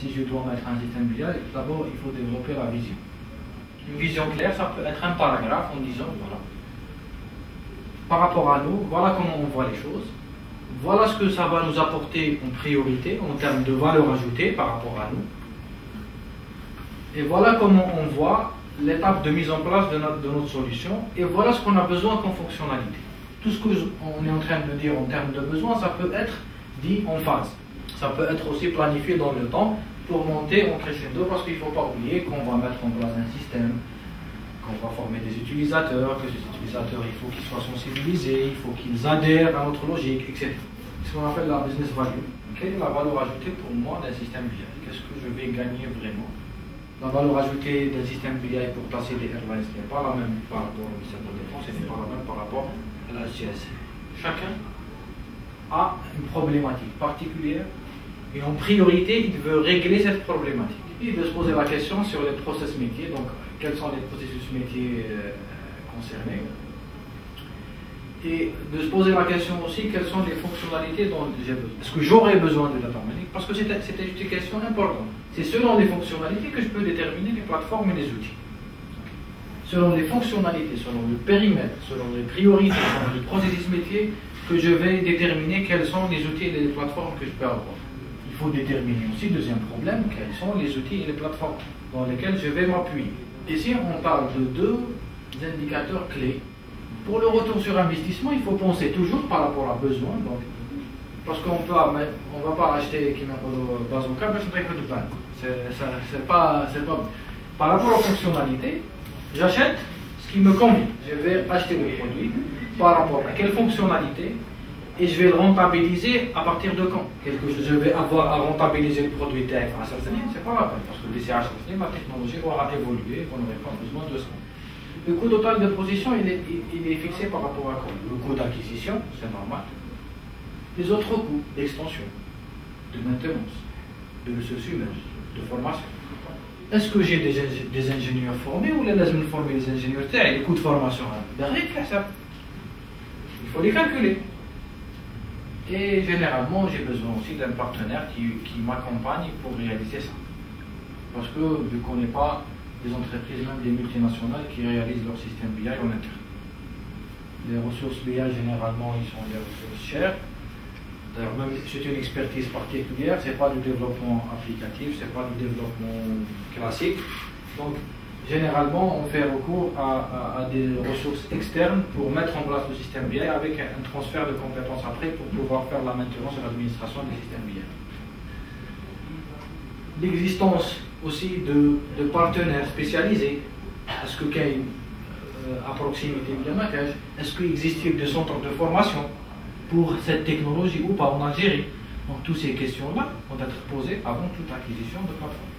si je dois mettre un système BI, d'abord il faut développer la vision. Une vision claire, ça peut être un paragraphe en disant, voilà, par rapport à nous, voilà comment on voit les choses, voilà ce que ça va nous apporter en priorité, en termes de valeur ajoutée par rapport à nous, et voilà comment on voit l'étape de mise en place de notre solution, et voilà ce qu'on a besoin comme fonctionnalité. Tout ce qu'on est en train de dire en termes de besoin, ça peut être dit en phase. Ça peut être aussi planifié dans le temps pour monter en crescendo, parce qu'il ne faut pas oublier qu'on va mettre en place un système, qu'on va former des utilisateurs, que ces utilisateurs, il faut qu'ils soient sensibilisés, il faut qu'ils adhèrent à notre logique, etc. C'est ce qu'on appelle la business value. Quelle est la valeur ajoutée pour moi d'un système BI? Qu'est-ce que je vais gagner vraiment? La valeur ajoutée d'un système BI pour placer des airlines n'est pas la même par rapport au ministère de la Défense, et n'est pas la même par rapport à la CSC. Chacun a une problématique particulière, et en priorité, il veut régler cette problématique. Il veut se poser la question sur les process métiers, donc quels sont les processus métiers concernés, et de se poser la question aussi quelles sont les fonctionnalités dont j'ai besoin. Est-ce que j'aurais besoin de data mining? Parce que c'était une question importante. C'est selon les fonctionnalités que je peux déterminer les plateformes et les outils. Selon les fonctionnalités, selon le périmètre, selon les priorités, selon les processus métiers, que je vais déterminer quels sont les outils et les plateformes que je peux avoir. Il faut déterminer aussi, deuxième problème, quels sont les outils et les plateformes dans lesquels je vais m'appuyer. Ici, on parle de deux indicateurs clés. Pour le retour sur investissement, il faut penser toujours par rapport à besoin. Donc, parce qu'on ne va pas acheter qui n'a pas de bazooka, mais c'est très peu de pain. C'est pas. Par rapport aux fonctionnalités, j'achète ce qui me convient. Je vais acheter le produit par rapport à quelle fonctionnalité, et je vais le rentabiliser à partir de quand? Je vais avoir à rentabiliser le produit TF à certaines années, c'est pas la peine, parce que d'ici à certaines années, ma technologie aura évolué, on n'aurait pas besoin de ça. Le coût total de position, il est fixé par rapport à quoi? Le coût d'acquisition, c'est normal. Les autres coûts d'extension, de maintenance, de ressources humaines, de formation. Est-ce que j'ai des ingénieurs formés ou les former les ingénieurs? Les coûts de formation, derrière ça. Il faut les calculer. Et généralement, j'ai besoin aussi d'un partenaire qui m'accompagne pour réaliser ça. Parce que je ne connais pas des entreprises, même des multinationales, qui réalisent leur système BI en interne. Les ressources BI, généralement, ils sont des ressources chères. D'ailleurs, même si c'est une expertise particulière, ce n'est pas du développement applicatif, ce n'est pas du développement classique. Donc, généralement, on fait recours à des ressources externes pour mettre en place le système BI avec un transfert de compétences après pour pouvoir faire la maintenance et l'administration des systèmes BI. L'existence aussi de partenaires spécialisés. Est-ce que qu'il y a à proximité de Marrakech, est-ce qu'il existe des centres de formation pour cette technologie ou pas en Algérie? Donc toutes ces questions-là vont être posées avant toute acquisition de plateforme.